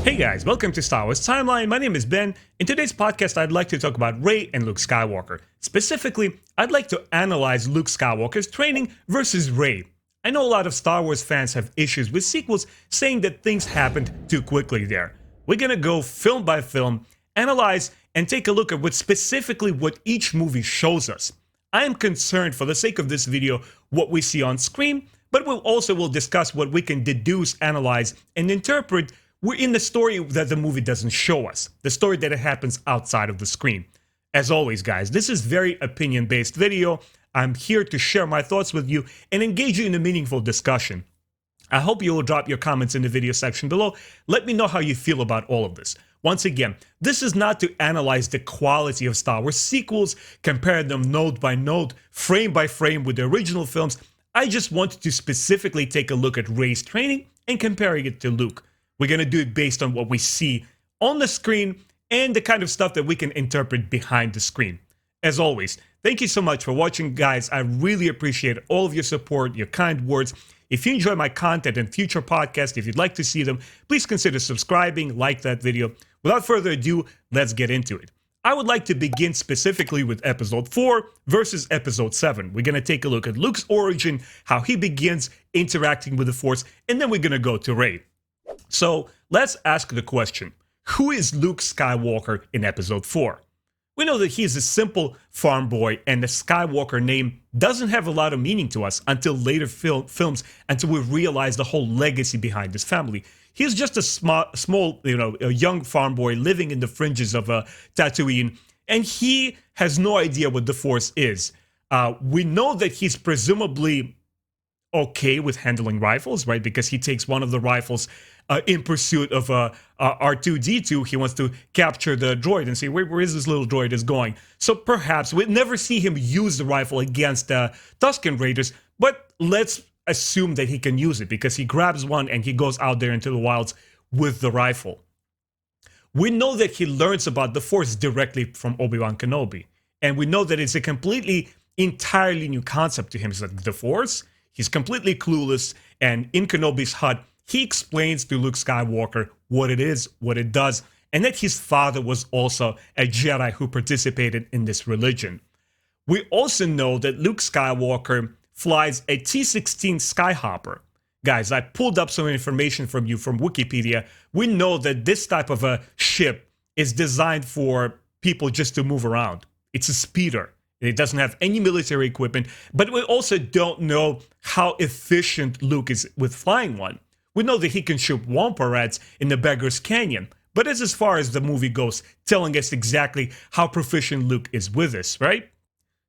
Hey guys, welcome to Star Wars Timeline. My name is Ben. In today's podcast, I'd like to talk about Rey and Luke Skywalker. Specifically, I'd like to analyze Luke Skywalker's training versus Rey. I know a lot of Star Wars fans have issues with sequels, saying that things happened too quickly there. We're gonna go film by film, analyze, and take a look at what each movie shows us. I am concerned, for the sake of this video, what we see on screen, but we'll discuss what we can deduce, analyze, and interpret. We're in the story that the movie doesn't show us, the story that happens outside of the screen. As always, guys, this is very opinion-based video. I'm here to share my thoughts with you and engage you in a meaningful discussion. I hope you will drop your comments in the video section below. Let me know how you feel about all of this. Once again, this is not to analyze the quality of Star Wars sequels, compare them note by note, frame by frame with the original films. I just wanted to specifically take a look at Rey's training and comparing it to Luke. We're going to do it based on what we see on the screen and the kind of stuff that we can interpret behind the screen. As always, thank you so much for watching, guys. I really appreciate all of your support, your kind words. If you enjoy my content and future podcasts, if you'd like to see them, please consider subscribing, like that video. Without further ado, let's get into it. I would like to begin specifically with Episode 4 versus Episode 7. We're going to take a look at Luke's origin, how he begins interacting with the Force, and then we're going to go to Rey. So let's ask the question, who is Luke Skywalker in Episode 4? We know that he's a simple farm boy, and the Skywalker name doesn't have a lot of meaning to us until later films, until we realize the whole legacy behind his family. He's just a young farm boy living in the fringes of Tatooine, and he has no idea what the Force is. We know that he's presumably okay with handling rifles, right? Because he takes one of the rifles in pursuit of R2-D2. He wants to capture the droid and see where is this little droid is going. So perhaps we'd never see him use the rifle against Tusken Raiders, but let's assume that he can use it because he grabs one and he goes out there into the wilds with the rifle. We know that he learns about the Force directly from Obi-Wan Kenobi, and we know that it's a entirely new concept to him. It's like the Force. He's completely clueless, and in Kenobi's hut, he explains to Luke Skywalker what it is, what it does, and that his father was also a Jedi who participated in this religion. We also know that Luke Skywalker flies a T-16 Skyhopper. Guys, I pulled up some information from Wikipedia. We know that this type of a ship is designed for people just to move around. It's a speeder. It doesn't have any military equipment, but we also don't know how efficient Luke is with flying one. We know that he can shoot Wampa rats in the Beggar's Canyon, but it's as far as the movie goes, telling us exactly how proficient Luke is with this, right?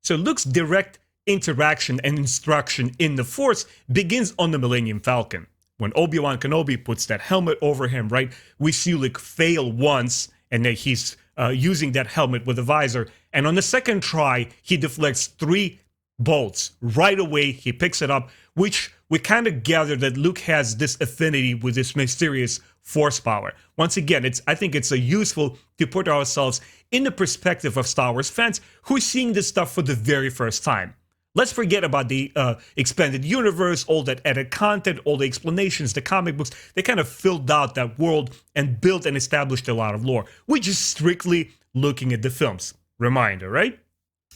So Luke's direct interaction and instruction in the Force begins on the Millennium Falcon. When Obi-Wan Kenobi puts that helmet over him, right, we see Luke fail once, and then he's using that helmet with a visor, and on the second try, he deflects 3 bolts. Right away, he picks it up, which we kind of gather that Luke has this affinity with this mysterious Force power. Once again, I think it's useful to put ourselves in the perspective of Star Wars fans who are seeing this stuff for the very first time. Let's forget about the expanded universe, all that added content, all the explanations, the comic books. They kind of filled out that world and built and established a lot of lore. We're just strictly looking at the films. Reminder, right?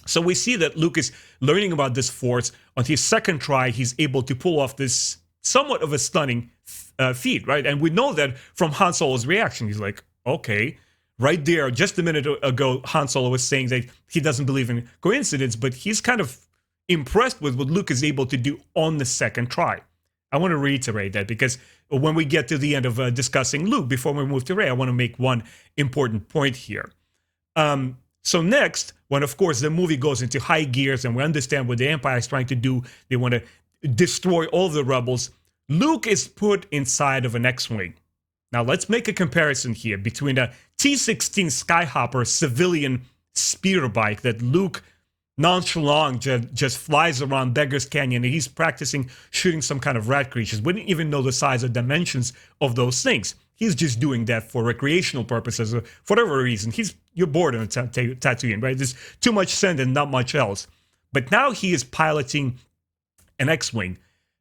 So we see that Luke is learning about this Force. On his second try, he's able to pull off this somewhat of a stunning feat, right? And we know that from Han Solo's reaction. He's like, okay. Right there, just a minute ago, Han Solo was saying that he doesn't believe in coincidence, but he's kind of impressed with what Luke is able to do on the second try. I want to reiterate that because when we get to the end of discussing Luke, before we move to Rey, I want to make one important point here. So next, when of course the movie goes into high gears and we understand what the Empire is trying to do, they want to destroy all the rebels, Luke is put inside of an X-Wing. Now let's make a comparison here between a T-16 Skyhopper civilian speeder bike that Luke nonchalant just flies around Beggar's Canyon, and he's practicing shooting some kind of rat creatures. We didn't even know the size or dimensions of those things. He's just doing that for recreational purposes, or for whatever reason. You're bored on Tatooine, right? There's too much sand and not much else. But now he is piloting an X-Wing,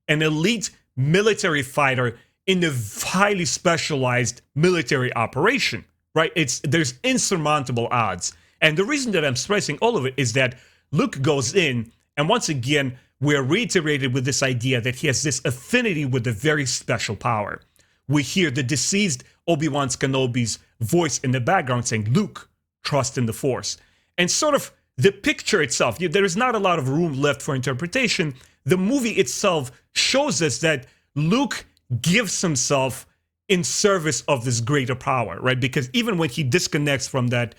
an elite military fighter in a highly specialized military operation, right? There's insurmountable odds. And the reason that I'm stressing all of it is that Luke goes in, and once again, we're reiterated with this idea that he has this affinity with a very special power. We hear the deceased Obi-Wan Kenobi's voice in the background saying, "Luke, trust in the Force." And sort of the picture itself, there is not a lot of room left for interpretation. The movie itself shows us that Luke gives himself in service of this greater power, right? Because even when he disconnects from that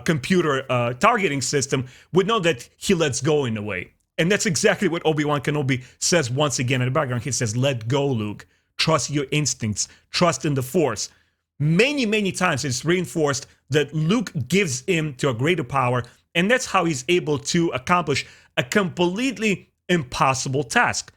computer targeting system, we know that he lets go in a way. And that's exactly what Obi-Wan Kenobi says once again in the background. He says, "Let go, Luke. Trust your instincts. Trust in the Force." Many, many times it's reinforced that Luke gives in to a greater power, and that's how he's able to accomplish a completely impossible task.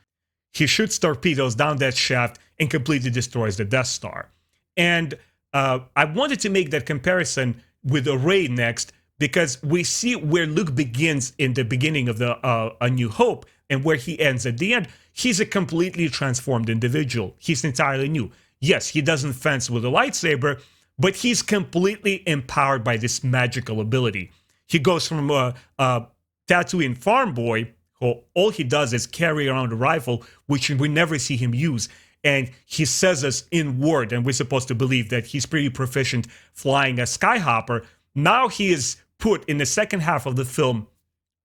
He shoots torpedoes down that shaft and completely destroys the Death Star. And I wanted to make that comparison with Rey next, because we see where Luke begins in the beginning of the A New Hope and where he ends at the end. He's a completely transformed individual. He's entirely new. Yes, he doesn't fence with a lightsaber, but he's completely empowered by this magical ability. He goes from a Tatooine farm boy, who all he does is carry around a rifle, which we never see him use. And he says us in word, and we're supposed to believe that he's pretty proficient flying a skyhopper. Now he is put in the second half of the film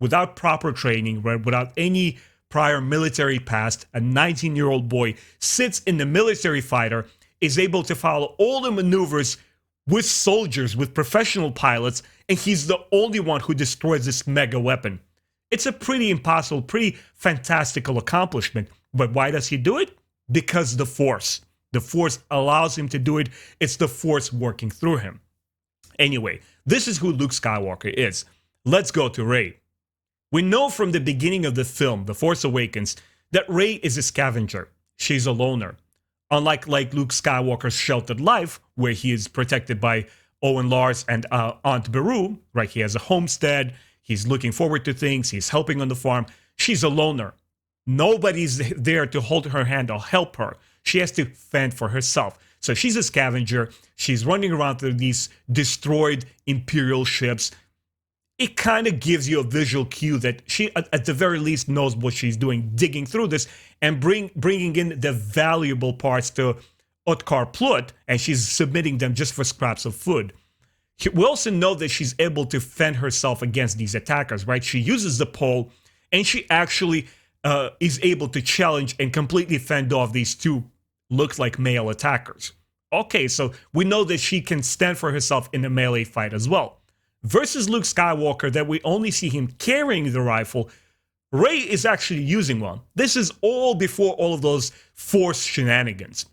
without proper training, right, without any prior military past. A 19-year-old boy sits in the military fighter, is able to follow all the maneuvers with soldiers, with professional pilots, and he's the only one who destroys this mega weapon. It's a pretty impossible, pretty fantastical accomplishment. But why does he do it? Because the Force. The Force allows him to do it. It's the Force working through him. Anyway, this is who Luke Skywalker is. Let's go to Rey. We know from the beginning of the film, The Force Awakens, that Rey is a scavenger. She's a loner. Unlike Luke Skywalker's sheltered life, where he is protected by Owen Lars and Aunt Beru, right? He has a homestead, he's looking forward to things, he's helping on the farm. She's a loner. Nobody's there to hold her hand or help her. She has to fend for herself. So she's a scavenger. She's running around through these destroyed Imperial ships. It kind of gives you a visual cue that she, at the very least, knows what she's doing, digging through this and bringing in the valuable parts to Otkar Plut, and she's submitting them just for scraps of food. We also know that she's able to fend herself against these attackers, right? She uses the pole, and she actually is able to challenge and completely fend off these two looks like male attackers. Okay, so we know that she can stand for herself in a melee fight as well. Versus Luke Skywalker, that we only see him carrying the rifle, Rey is actually using one. This is all before all of those Force shenanigans.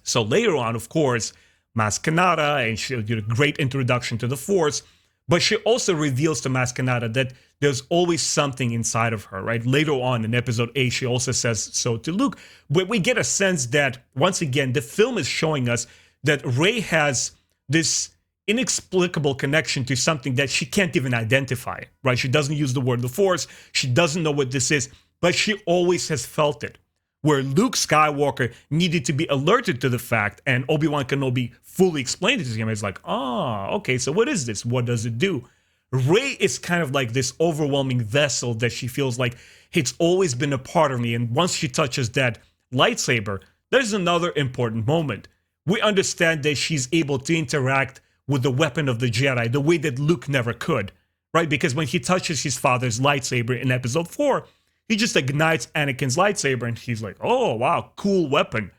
So later on, of course, Maz Kanata, and she'll get a great introduction to the Force, but she also reveals to Maz Kanata that there's always something inside of her, right? Later on in episode 8, she also says so to Luke, but we get a sense that, once again, the film is showing us that Rey has this inexplicable connection to something that she can't even identify, right? She doesn't use the word the Force, she doesn't know what this is, but she always has felt it. Where Luke Skywalker needed to be alerted to the fact, and Obi-Wan Kenobi fully explained it to him. It's like, okay, so what is this? What does it do? Rey is kind of like this overwhelming vessel that she feels like it's always been a part of me, and once she touches that lightsaber, there's another important moment. We understand that she's able to interact with the weapon of the Jedi the way that Luke never could, right? Because when he touches his father's lightsaber in episode 4, he just ignites Anakin's lightsaber, and he's like, oh, wow, cool weapon.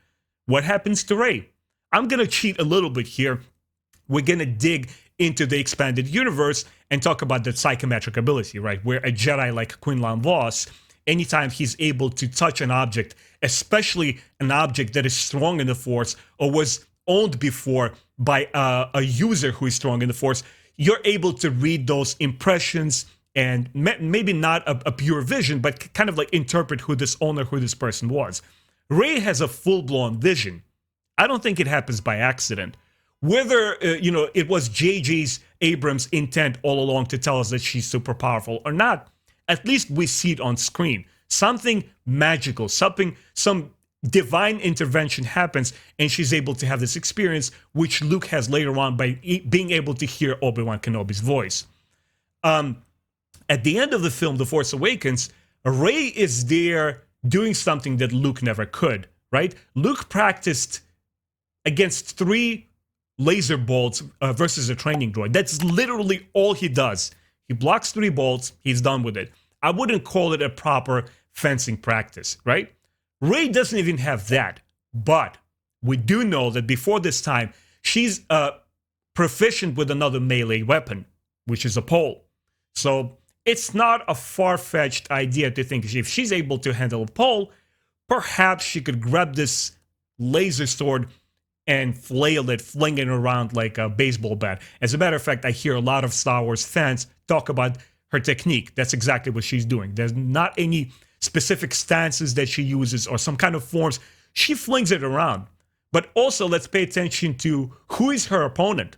What happens to Rey? I'm going to cheat a little bit here. We're going to dig into the expanded universe and talk about the psychometric ability, right? Where a Jedi like Quinlan Vos, anytime he's able to touch an object, especially an object that is strong in the Force or was owned before by a user who is strong in the Force, you're able to read those impressions and maybe not a pure vision, but kind of like interpret who this owner, who this person was. Rey has a full-blown vision. I don't think it happens by accident. Whether, it was J.J. Abrams' intent all along to tell us that she's super powerful or not, at least we see it on screen. Something magical, some divine intervention happens and she's able to have this experience, which Luke has later on by being able to hear Obi-Wan Kenobi's voice. At the end of the film, The Force Awakens, Rey is there doing something that Luke never could, right? Luke practiced against 3 laser bolts versus a training droid. That's literally all he does. He blocks 3 bolts, he's done with it. I wouldn't call it a proper fencing practice, right? Rey doesn't even have that, but we do know that before this time, she's proficient with another melee weapon, which is a pole. So it's not a far-fetched idea to think if she's able to handle a pole, perhaps she could grab this laser sword and flail it, fling it around like a baseball bat. As a matter of fact, I hear a lot of Star Wars fans talk about her technique. That's exactly what she's doing. There's not any specific stances that she uses or some kind of forms. She flings it around. But also, let's pay attention to who is her opponent.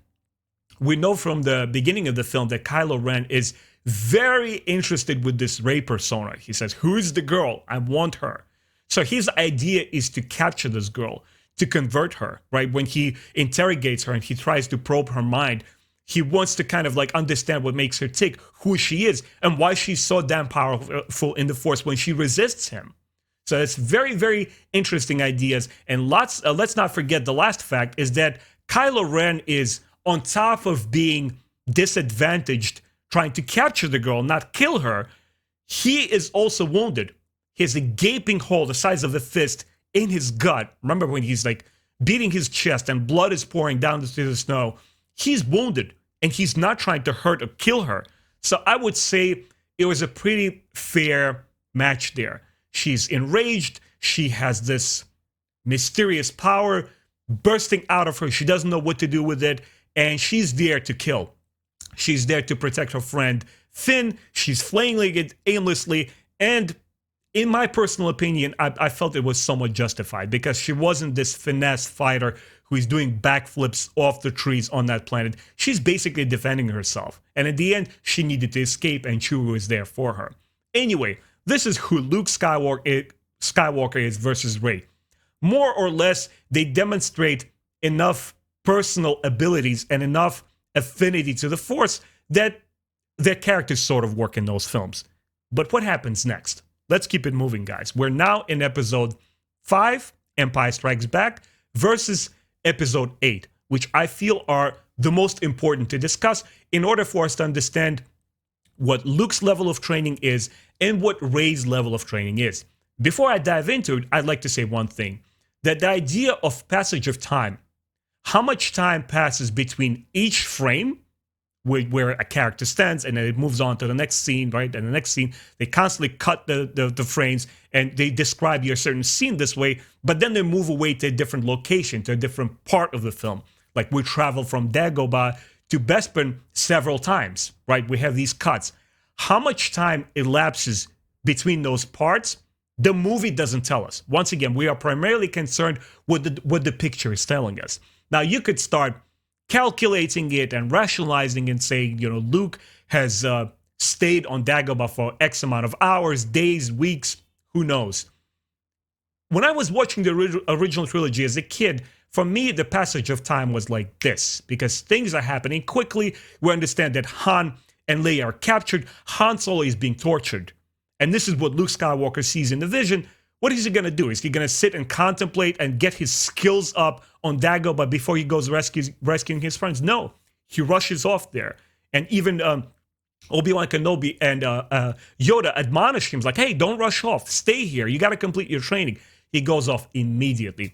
We know from the beginning of the film that Kylo Ren is very interested with this Rey persona. He says, "Who is the girl? I want her." So his idea is to capture this girl, to convert her, right? When he interrogates her and he tries to probe her mind, he wants to kind of like understand what makes her tick, who she is, and why she's so damn powerful in the Force when she resists him. So it's very, very interesting ideas. And let's not forget the last fact is that Kylo Ren is, on top of being disadvantaged trying to capture the girl, not kill her, he is also wounded. He has a gaping hole the size of a fist in his gut. Remember when he's like beating his chest and blood is pouring down through the snow? He's wounded and he's not trying to hurt or kill her. So I would say it was a pretty fair match there. She's enraged. She has this mysterious power bursting out of her. She doesn't know what to do with it. And she's there to kill. She's there to protect her friend Finn. She's flailing it aimlessly. And in my personal opinion, I felt it was somewhat justified because she wasn't this finesse fighter who is doing backflips off the trees on that planet. She's basically defending herself. And at the end, she needed to escape and Chewie was there for her. Anyway, this is who Luke Skywalker is versus Rey. More or less, they demonstrate enough personal abilities and enough affinity to the Force that their characters sort of work in those films. But what happens next? Let's keep it moving, guys. We're now in episode 5, Empire Strikes Back, versus episode 8, which I feel are the most important to discuss in order for us to understand what Luke's level of training is and what Rey's level of training is. Before I dive into it, I'd like to say one thing, that the idea of passage of time, how much time passes between each frame where a character stands and then it moves on to the next scene, right? And the next scene, they constantly cut the frames and they describe your certain scene this way, but then they move away to a different location, to a different part of the film. Like we travel from Dagobah to Bespin several times, right? We have these cuts. How much time elapses between those parts? The movie doesn't tell us. Once again, we are primarily concerned with what the picture is telling us. Now, you could start calculating it and rationalizing and saying, you know, Luke has stayed on Dagobah for X amount of hours, days, weeks, who knows. When I was watching the original trilogy as a kid, for me, the passage of time was like this, because things are happening quickly. We understand that Han and Leia are captured. Han Solo is being tortured. And this is what Luke Skywalker sees in the vision. What is he going to do? Is he going to sit and contemplate and get his skills up on Dagobah before he goes rescuing his friends? No. He rushes off there. And even Obi-Wan Kenobi and Yoda admonish him, like, hey, don't rush off. Stay here. You got to complete your training. He goes off immediately.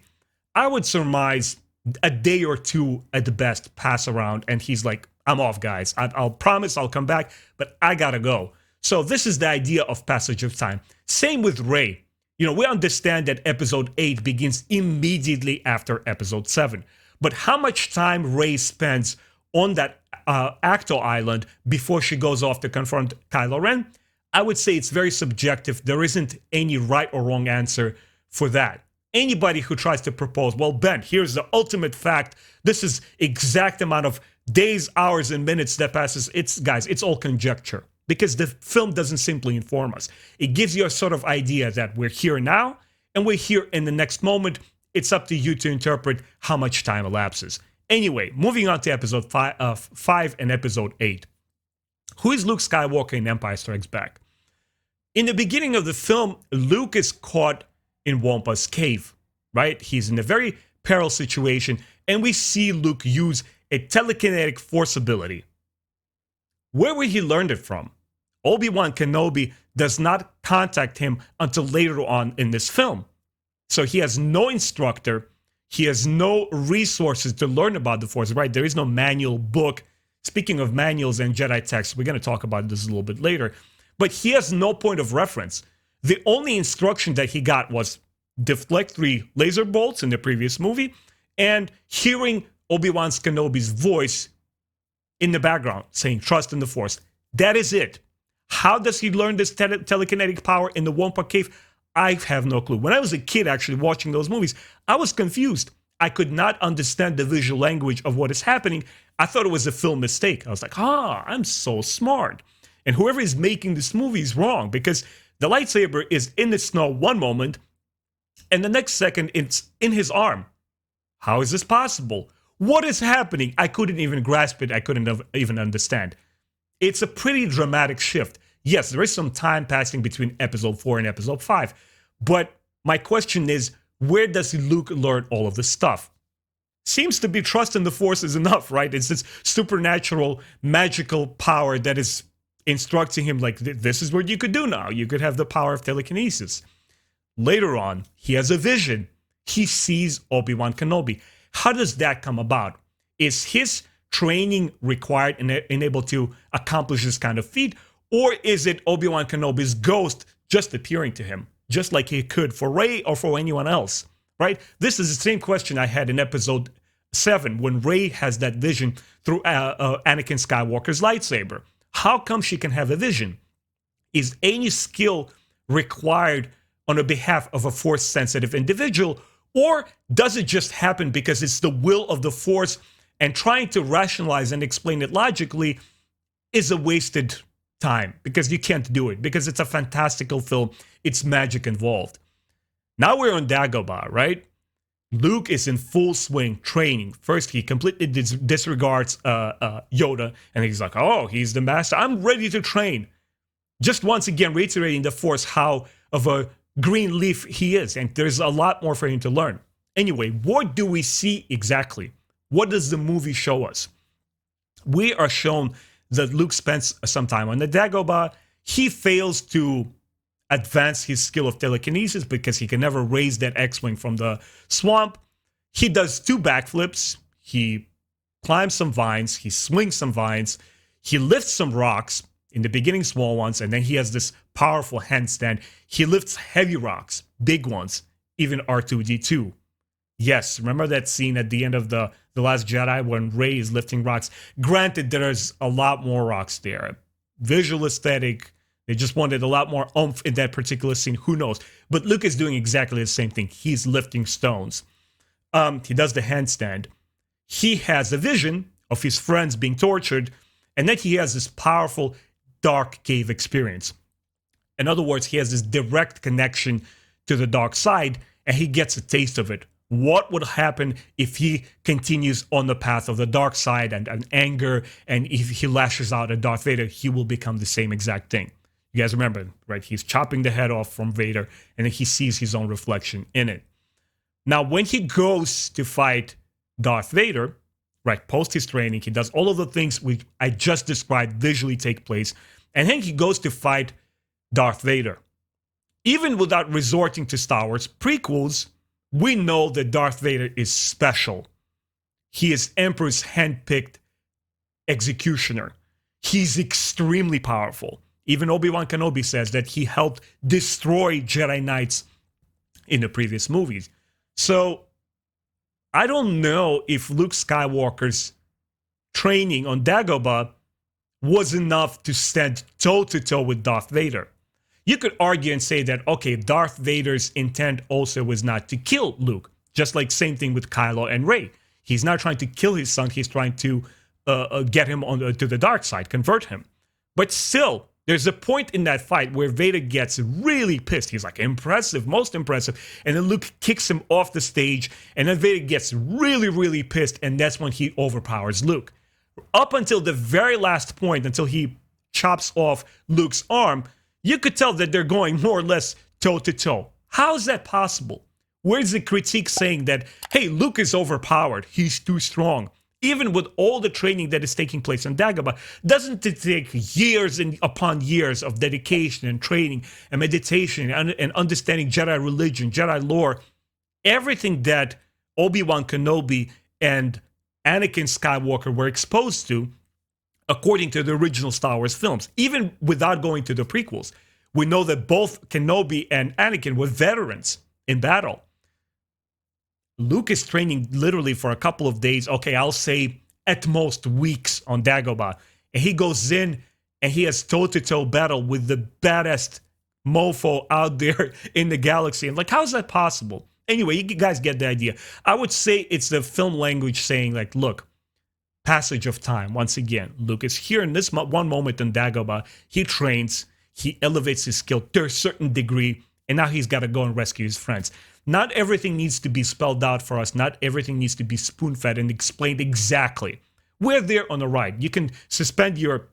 I would surmise a day or two at the best pass around. And he's like, I'm off, guys. I'll promise I'll come back, but I got to go. So this is the idea of passage of time. Same with Rey. You know, we understand that episode 8 begins immediately after episode 7. But how much time Rey spends on that Acto Island before she goes off to confront Kylo Ren, I would say it's very subjective. There isn't any right or wrong answer for that. Anybody who tries to propose, well, Ben, here's the ultimate fact. This is exact amount of days, hours, and minutes that passes. Guys, it's all conjecture. Because the film doesn't simply inform us. It gives you a sort of idea that we're here now, and we're here in the next moment. It's up to you to interpret how much time elapses. Anyway, moving on to episode 5 and episode 8. Who is Luke Skywalker in Empire Strikes Back? In the beginning of the film, Luke is caught in Wampa's cave, right? He's in a very perilous situation, and we see Luke use a telekinetic force ability. Where would he learn it from? Obi-Wan Kenobi does not contact him until later on in this film. So he has no instructor, he has no resources to learn about the Force, right? There is no manual book. Speaking of manuals and Jedi texts, we're going to talk about this a little bit later. But he has no point of reference. The only instruction that he got was deflect 3 laser bolts in the previous movie and hearing Obi-Wan Kenobi's voice in the background saying, trust in the Force. That is it. How does he learn this telekinetic power in the Wampa cave? I have no clue. When I was a kid actually watching those movies, I was confused. I could not understand the visual language of what is happening. I thought it was a film mistake. I was like, I'm so smart. And whoever is making this movie is wrong, because the lightsaber is in the snow one moment, and the next second it's in his arm. How is this possible? What is happening? I couldn't even grasp it. I couldn't even understand. It's a pretty dramatic shift. Yes, there is some time passing between episode 4 and episode 5. But my question is, where does Luke learn all of this stuff? Seems to be trust in the Force is enough, right? It's this supernatural, magical power that is instructing him, like, this is what you could do now. You could have the power of telekinesis. Later on, he has a vision. He sees Obi-Wan Kenobi. How does that come about? Is his training required and able to accomplish this kind of feat? Or is it Obi-Wan Kenobi's ghost just appearing to him, just like he could for Rey or for anyone else, right? This is the same question I had in episode 7 when Rey has that vision through Anakin Skywalker's lightsaber. How come she can have a vision? Is any skill required on the behalf of a Force-sensitive individual, or does it just happen because it's the will of the Force, and trying to rationalize and explain it logically is a wasted time because you can't do it, because it's a fantastical film, it's magic involved. Now we're on Dagobah, right? Luke is in full swing training. First, he completely disregards Yoda, and he's like, oh, he's the master. I'm ready to train. Just once again reiterating the Force how of a green leaf he is, and there's a lot more for him to learn. Anyway, what do we see exactly? What does the movie show us? We are shown that Luke spends some time on the Dagobah. He fails to advance his skill of telekinesis because he can never raise that X-Wing from the swamp. He does 2 backflips. He climbs some vines. He swings some vines. He lifts some rocks, in the beginning small ones, and then he has this powerful handstand. He lifts heavy rocks, big ones, even R2-D2. Yes, remember that scene at the end of The Last Jedi when Rey is lifting rocks? Granted, there's a lot more rocks there. Visual aesthetic, they just wanted a lot more oomph in that particular scene, who knows? But Luke is doing exactly the same thing. He's lifting stones. He does the handstand. He has a vision of his friends being tortured, and then he has this powerful dark cave experience. In other words, he has this direct connection to the dark side, and he gets a taste of it. What would happen if he continues on the path of the dark side and anger, and if he lashes out at Darth Vader, he will become the same exact thing. You guys remember, right? He's chopping the head off from Vader, and then he sees his own reflection in it. Now, when he goes to fight Darth Vader, right, post his training, he does all of the things which I just described visually take place, and then he goes to fight Darth Vader. Even without resorting to Star Wars prequels, we know that Darth Vader is special. He is Emperor's handpicked executioner. He's extremely powerful. Even Obi-Wan Kenobi says that he helped destroy Jedi Knights in the previous movies. So, I don't know if Luke Skywalker's training on Dagobah was enough to stand toe-to-toe with Darth Vader. You could argue and say that, okay, Darth Vader's intent also was not to kill Luke. Just like same thing with Kylo and Rey. He's not trying to kill his son, he's trying to get him to the dark side, convert him. But still, There's a point in that fight where Vader gets really pissed. He's like, impressive, most impressive. And then Luke kicks him off the stage. And then Vader gets really, really pissed. And that's when he overpowers Luke. Up until the very last point, until he chops off Luke's arm, you could tell that they're going more or less toe to toe. How is that possible? Where's the critique saying that, hey, Luke is overpowered, he's too strong? Even with all the training that is taking place on Dagobah, doesn't it take years and upon years of dedication and training and meditation and understanding Jedi religion, Jedi lore, everything that Obi-Wan Kenobi and Anakin Skywalker were exposed to, according to the original Star Wars films, even without going to the prequels? We know that both Kenobi and Anakin were veterans in battle. Luke is training literally for a couple of days, okay, I'll say at most weeks on Dagobah. And he goes in and he has toe-to-toe battle with the baddest mofo out there in the galaxy. And like, how is that possible? Anyway, you guys get the idea. I would say it's the film language saying like, look, passage of time. Once again, Luke is here in this one moment in Dagobah. He trains, he elevates his skill to a certain degree, and now he's got to go and rescue his friends. Not everything needs to be spelled out for us. Not everything needs to be spoon-fed and explained exactly. We're there on the ride. You can suspend your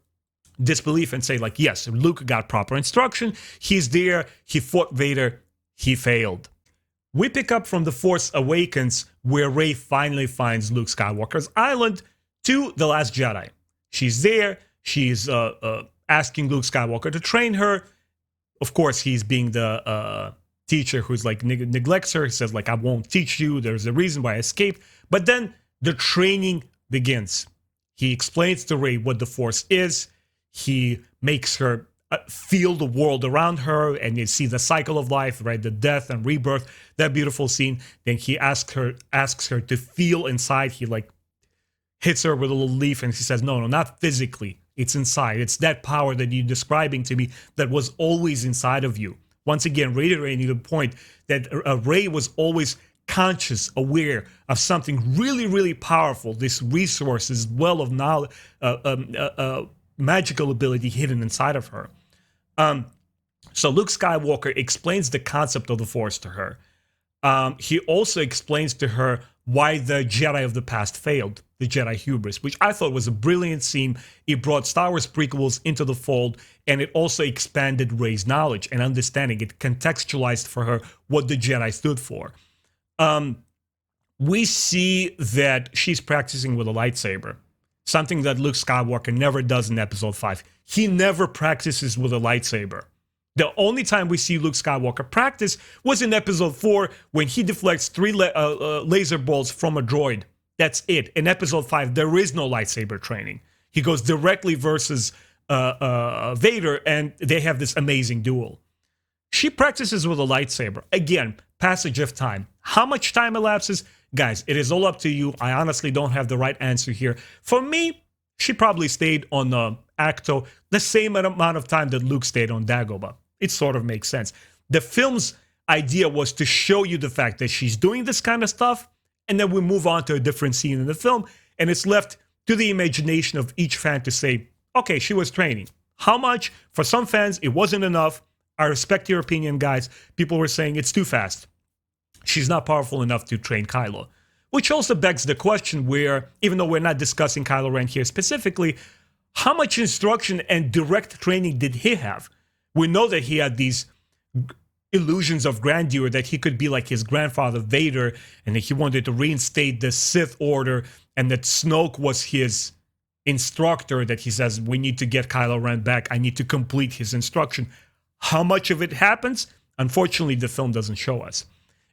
disbelief and say like, yes, Luke got proper instruction. He's there. He fought Vader. He failed. We pick up from The Force Awakens, where Rey finally finds Luke Skywalker's island, to The Last Jedi. She's there. She's asking Luke Skywalker to train her. Of course, he's being the teacher who's like neglects her. He says like, I won't teach you. There's a reason why I escaped. But then the training begins. He explains to Rey what the Force is. He makes her feel the world around her, and you see the cycle of life, right? The death and rebirth, that beautiful scene. Then he asks her to feel inside. He like hits her with a little leaf, and she says, no, not physically. It's inside. It's that power that you're describing to me that was always inside of you. Once again, reiterating the point that Rey was always conscious, aware of something really, really powerful. This resource, this well of knowledge, magical ability hidden inside of her. So Luke Skywalker explains the concept of the Force to her. He also explains to her why the Jedi of the past failed, the Jedi hubris, which I thought was a brilliant scene. It brought Star Wars prequels into the fold, and it also expanded Rey's knowledge and understanding. It contextualized for her what the Jedi stood for. We see that she's practicing with a lightsaber, something that Luke Skywalker never does in Episode 5. He never practices with a lightsaber. The only time we see Luke Skywalker practice was in Episode 4 when he deflects 3 laser bolts from a droid. That's it. In Episode 5, there is no lightsaber training. He goes directly versus Vader, and they have this amazing duel. She practices with a lightsaber. Again, passage of time. How much time elapses? Guys, it is all up to you. I honestly don't have the right answer here. For me, she probably stayed on Acto the same amount of time that Luke stayed on Dagobah. It sort of makes sense. The film's idea was to show you the fact that she's doing this kind of stuff, and then we move on to a different scene in the film, and it's left to the imagination of each fan to say, okay, she was training. How much? For some fans, it wasn't enough. I respect your opinion, guys. People were saying it's too fast. She's not powerful enough to train Kylo. Which also begs the question where, even though we're not discussing Kylo Ren here specifically, how much instruction and direct training did he have? We know that he had these illusions of grandeur, that he could be like his grandfather Vader, and that he wanted to reinstate the Sith Order, and that Snoke was his instructor, that he says, we need to get Kylo Ren back, I need to complete his instruction. How much of it happens? Unfortunately, the film doesn't show us.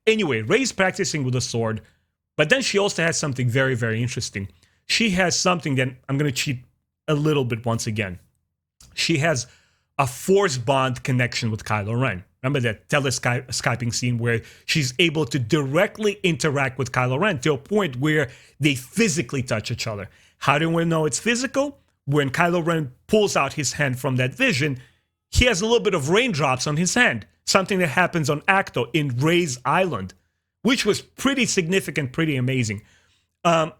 Anyway, Rey's practicing with a sword, but then she also has something very, very interesting. She has something that, I'm going to cheat a little bit once again. She has a Force bond connection with Kylo Ren. Remember that teleskyping scene where she's able to directly interact with Kylo Ren to a point where they physically touch each other. How do we know it's physical? When Kylo Ren pulls out his hand from that vision, he has a little bit of raindrops on his hand. Something that happens on Acto in Rey's Island, which was pretty significant, pretty amazing.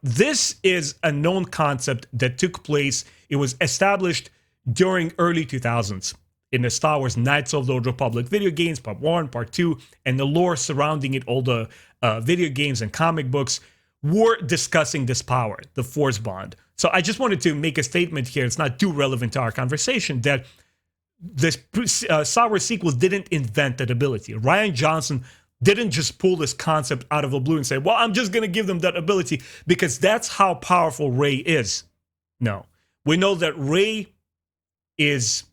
This is a known concept that took place. It was established during early 2000s in the Star Wars Knights of the Old Republic video games, Part 1, Part 2, and the lore surrounding it, all the video games and comic books, were discussing this power, the Force bond. So I just wanted to make a statement here. It's not too relevant to our conversation that this Star Wars sequels didn't invent that ability. Rian Johnson didn't just pull this concept out of the blue and say, well, I'm just going to give them that ability because that's how powerful Rey is. No. We know that Rey is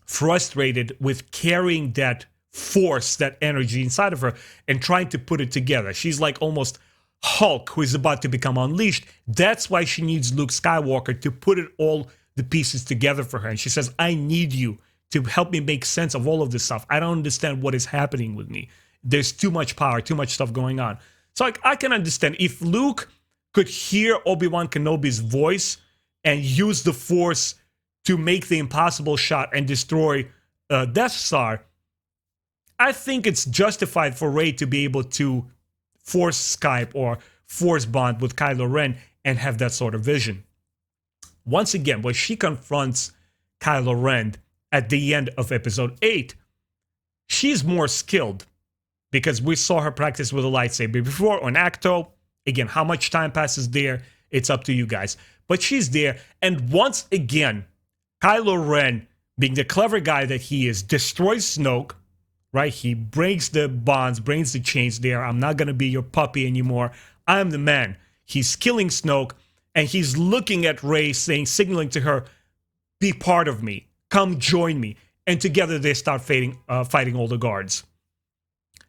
frustrated with carrying that force, that energy inside of her and trying to put it together. She's like almost Hulk who is about to become unleashed. That's why she needs Luke Skywalker to put it all the pieces together for her. And she says, I need you to help me make sense of all of this stuff. I don't understand what is happening with me. There's too much power, too much stuff going on. So I can understand if Luke could hear Obi-Wan Kenobi's voice and use the Force to make the impossible shot and destroy Death Star, I think it's justified for Rey to be able to Force Skype or Force bond with Kylo Ren and have that sort of vision. Once again, when she confronts Kylo Ren at the end of Episode 8, she's more skilled because we saw her practice with a lightsaber before on Acto. Again, how much time passes there, it's up to you guys. But she's there, and once again, Kylo Ren, being the clever guy that he is, destroys Snoke, right? He breaks the bonds, breaks the chains there. I'm not going to be your puppy anymore. I'm the man. He's killing Snoke, and he's looking at Rey, signaling to her, be part of me. Come join me. And together they start fighting all the guards.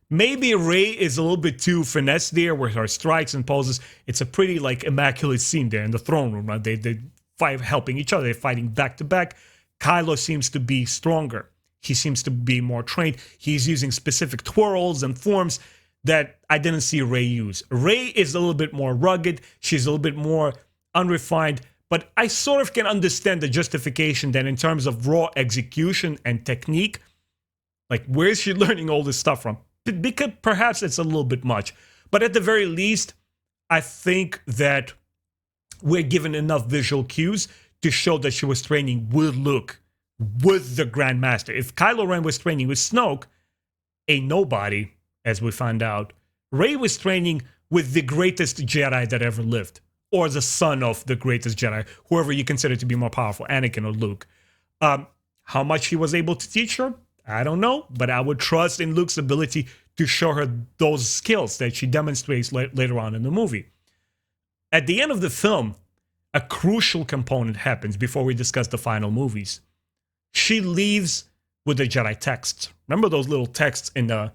Maybe Rey is a little bit too finesse there with her strikes and poses. It's a pretty immaculate scene there in the throne room. Right? They fight helping each other. They're fighting back to back. Kylo seems to be stronger. He seems to be more trained. He's using specific twirls and forms that I didn't see Rey use. Rey is a little bit more rugged. She's a little bit more unrefined. But I sort of can understand the justification that in terms of raw execution and technique, where is she learning all this stuff from? Because perhaps it's a little bit much. But at the very least, I think that we're given enough visual cues to show that she was training with Luke, with the Grand Master. If Kylo Ren was training with Snoke, a nobody, as we found out, Rey was training with the greatest Jedi that ever lived, or the son of the greatest Jedi, whoever you consider to be more powerful, Anakin or Luke. How much he was able to teach her, I don't know, but I would trust in Luke's ability to show her those skills that she demonstrates later on in the movie. At the end of the film, a crucial component happens before we discuss the final movies. She leaves with the Jedi texts. Remember those little texts in the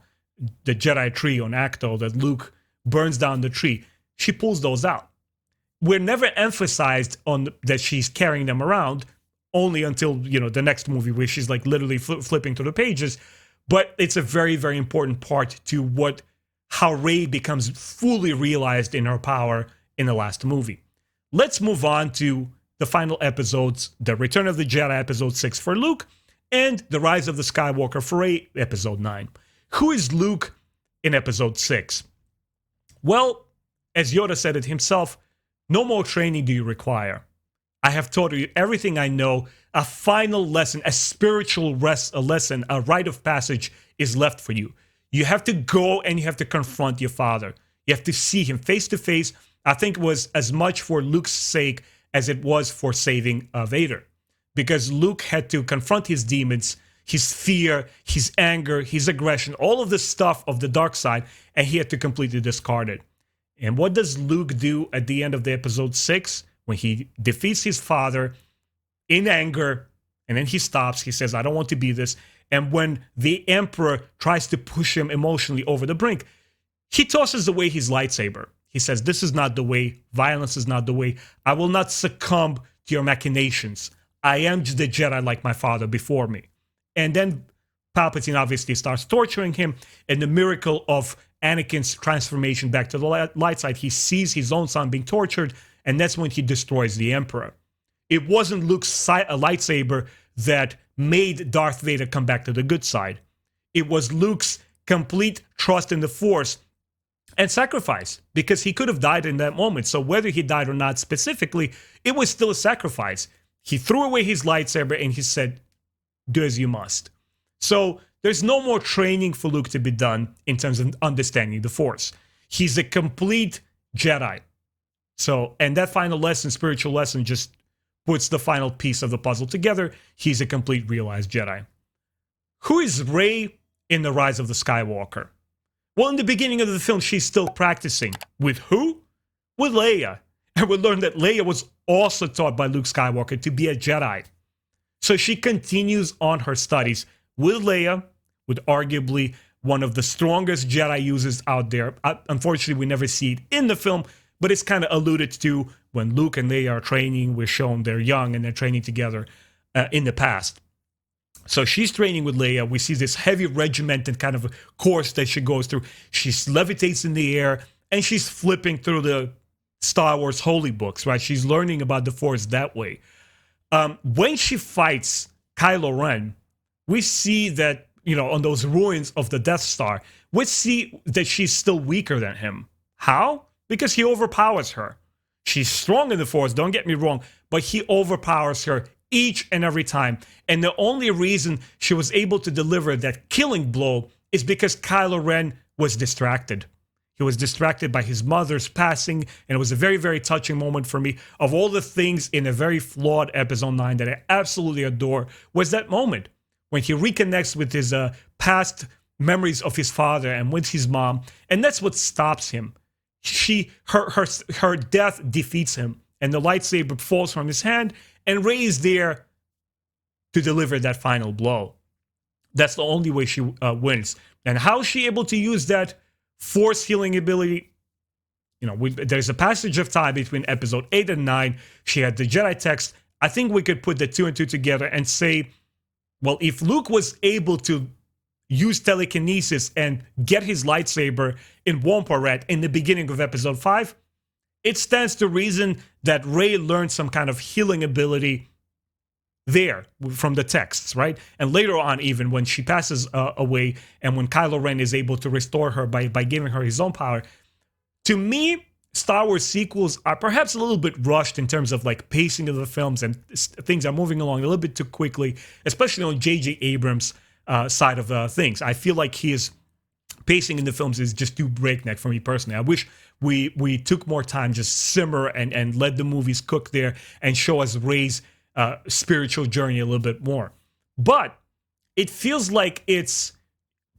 Jedi tree on Acto that Luke burns down the tree? She pulls those out. We're never emphasized on that she's carrying them around, only until, the next movie where she's literally flipping through the pages. But it's a very, very important part to how Rey becomes fully realized in her power in the last movie. Let's move on to the final episodes, The Return of the Jedi, Episode 6 for Luke, and The Rise of the Skywalker for Rey, Episode 9. Who is Luke in Episode 6? Well, as Yoda said it himself, no more training do you require. I have taught you everything I know. A final lesson, a spiritual lesson, a rite of passage is left for you. You have to go and you have to confront your father. You have to see him face to face. I think it was as much for Luke's sake as it was for saving Vader. Because Luke had to confront his demons, his fear, his anger, his aggression, all of the stuff of the dark side, and he had to completely discard it. And what does Luke do at the end of the Episode 6? When he defeats his father in anger, and then he stops, he says, I don't want to be this. And when the Emperor tries to push him emotionally over the brink, he tosses away his lightsaber. He says, this is not the way. Violence is not the way. I will not succumb to your machinations. I am just a Jedi like my father before me. And then Palpatine obviously starts torturing him. And the miracle of Anakin's transformation back to the light side, he sees his own son being tortured. And that's when he destroys the Emperor. It wasn't Luke's lightsaber that made Darth Vader come back to the good side. It was Luke's complete trust in the Force and sacrifice, because he could have died in that moment. So whether he died or not specifically, it was still a sacrifice. He threw away his lightsaber and he said, do as you must. So there's no more training for Luke to be done in terms of understanding the Force. He's a complete Jedi. So, and that final lesson, spiritual lesson, just puts the final piece of the puzzle together. He's a complete realized Jedi. Who is Rey in The Rise of the Skywalker? Well, in the beginning of the film, she's still practicing. With who? With Leia. And we learned that Leia was also taught by Luke Skywalker to be a Jedi. So she continues on her studies with Leia, with arguably one of the strongest Jedi users out there. Unfortunately, we never see it in the film, but it's kind of alluded to when Luke and Leia are training. We're shown they're young and they're training together in the past. So she's training with Leia. We see this heavy regimented kind of course that she goes through. She levitates in the air and she's flipping through the Star Wars holy books, right? She's learning about the Force that way. When she fights Kylo Ren, we see that, on those ruins of the Death Star, we see that she's still weaker than him. How? Because he overpowers her. She's strong in the Force, don't get me wrong, but he overpowers her each and every time. And the only reason she was able to deliver that killing blow is because Kylo Ren was distracted. He was distracted by his mother's passing, and it was a very, very touching moment for me. Of all the things in a very flawed Episode 9 that I absolutely adore, was that moment when he reconnects with his past memories of his father and with his mom, and that's what stops him. Her death defeats him, and the lightsaber falls from his hand, and Rey is there to deliver that final blow. That's the only way she wins. And how is she able to use that Force healing ability? There's a passage of time between Episode 8 and 9. She had the Jedi text. I think we could put the 2 and 2 together and say, well, if Luke was able to use telekinesis and get his lightsaber in Womp-A-Rat in the beginning of Episode 5, it stands to reason that Rey learned some kind of healing ability there from the texts, right? And later on, even when she passes away and when Kylo Ren is able to restore her by giving her his own power, to me, Star Wars sequels are perhaps a little bit rushed in terms of like pacing of the films, and things are moving along a little bit too quickly, especially on J.J. Abrams' side of things. I feel like his pacing in the films is just too breakneck for me personally. I wish we took more time, just simmer and let the movies cook there and show us Rey's spiritual journey a little bit more. But it feels like it's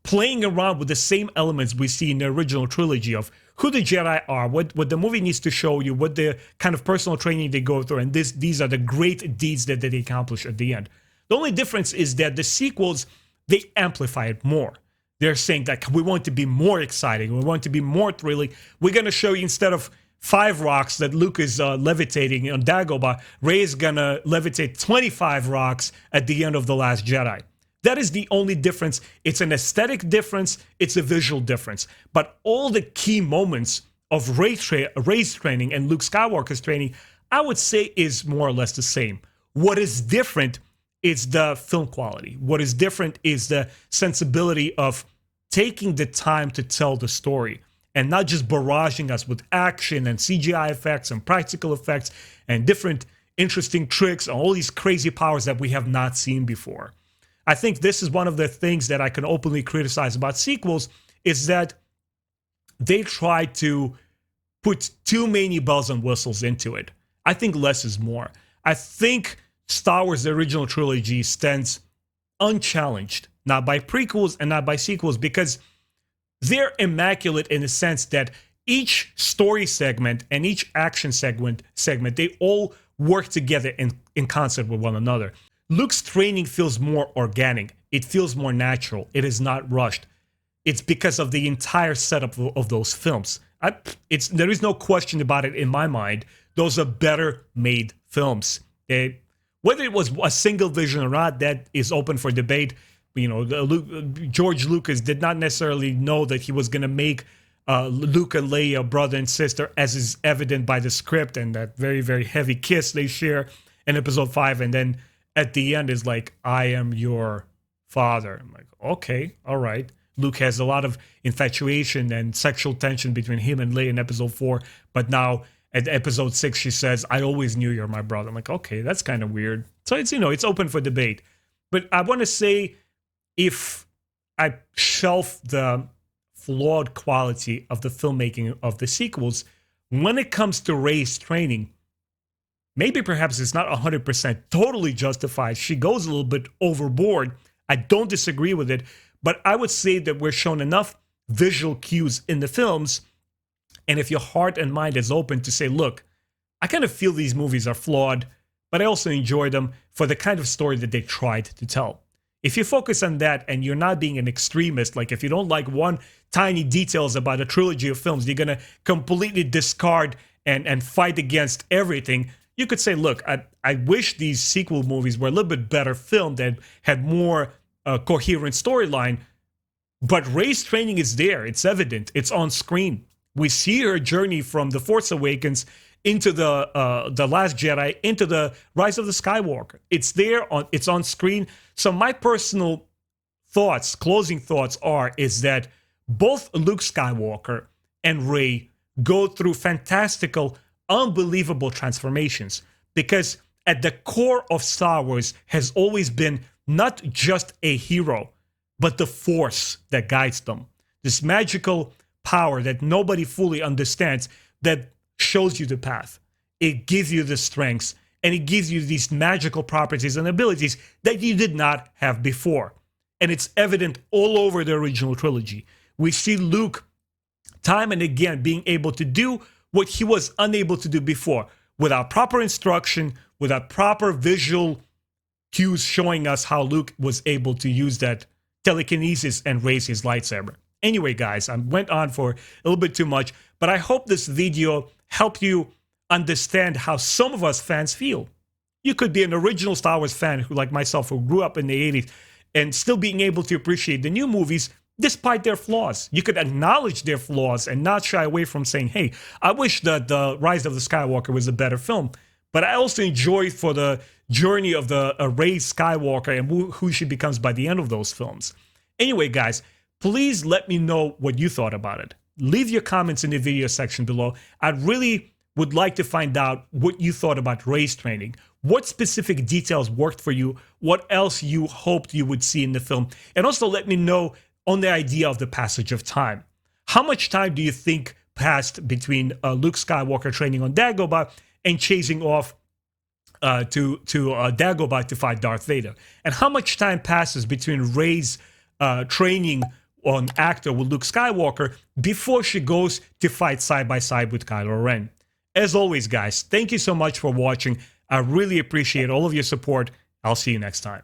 playing around with the same elements we see in the original trilogy of who the Jedi are, what the movie needs to show you, what the kind of personal training they go through, and these are the great deeds that they accomplish at the end. The only difference is that the sequels, they amplify it more. They're saying that we want to be more exciting, we want to be more thrilling. We're going to show you, instead of 5 rocks that Luke is levitating on Dagobah, Rey is going to levitate 25 rocks at the end of The Last Jedi. That is the only difference. It's an aesthetic difference, it's a visual difference. But all the key moments of Rey's training and Luke Skywalker's training, I would say, is more or less the same. What is different is the film quality. What is different is the sensibility of taking the time to tell the story and not just barraging us with action and CGI effects and practical effects and different interesting tricks and all these crazy powers that we have not seen before. I think this is one of the things that I can openly criticize about sequels, is that they try to put too many bells and whistles into it. I think less is more. I think Star Wars, the original trilogy, stands unchallenged, not by prequels and not by sequels, because they're immaculate in the sense that each story segment and each action segment, they all work together in concert with one another. Luke's training feels more organic. It feels more natural. It is not rushed. It's because of the entire setup of those films. There is no question about it in my mind. Those are better made films. Whether it was a single vision or not, that is open for debate. George Lucas did not necessarily know that he was going to make Luke and Leia brother and sister, as is evident by the script and that very, very heavy kiss they share in Episode 5. And then at the end is like, I am your father. I'm like, okay, all right. Luke has a lot of infatuation and sexual tension between him and Leia in Episode 4, but now At episode 6, she says, "I always knew you're my brother." I'm like, okay, that's kind of weird. So it's, it's open for debate. But I want to say, if I shelf the flawed quality of the filmmaking of the sequels, when it comes to Rey's training, maybe perhaps it's not 100% totally justified. She goes a little bit overboard. I don't disagree with it, but I would say that we're shown enough visual cues in the films, and if your heart and mind is open to say, look, I kind of feel these movies are flawed, but I also enjoy them for the kind of story that they tried to tell. If you focus on that and you're not being an extremist, like if you don't like one tiny details about a trilogy of films, you're going to completely discard and fight against everything, you could say, look, I wish these sequel movies were a little bit better filmed and had more coherent storyline, but Rey's training is there. It's evident. It's on screen. We see her journey from The Force Awakens into the Last Jedi, into the Rise of the Skywalker. It's there, it's on screen. So my personal thoughts, closing thoughts is that both Luke Skywalker and Rey go through fantastical, unbelievable transformations, because at the core of Star Wars has always been not just a hero, but the Force that guides them. This magical power that nobody fully understands that shows you the path. It gives you the strengths, and it gives you these magical properties and abilities that you did not have before. And it's evident all over the original trilogy. We see Luke time and again being able to do what he was unable to do before, without proper instruction, without proper visual cues showing us how Luke was able to use that telekinesis and raise his lightsaber. Anyway, guys, I went on for a little bit too much, but I hope this video helped you understand how some of us fans feel. You could be an original Star Wars fan, who, like myself, who grew up in the 80s, and still being able to appreciate the new movies despite their flaws. You could acknowledge their flaws and not shy away from saying, hey, I wish that the Rise of the Skywalker was a better film, but I also enjoy for the journey of the Rey Skywalker and who she becomes by the end of those films. Anyway, guys, please let me know what you thought about it. Leave your comments in the video section below. I really would like to find out what you thought about Rey's training. What specific details worked for you? What else you hoped you would see in the film? And also let me know on the idea of the passage of time. How much time do you think passed between Luke Skywalker training on Dagobah and chasing off to Dagobah to fight Darth Vader? And how much time passes between Rey's training on Actor with Luke Skywalker before she goes to fight side by side with Kylo Ren? As always, guys, thank you so much for watching. I really appreciate all of your support. I'll see you next time.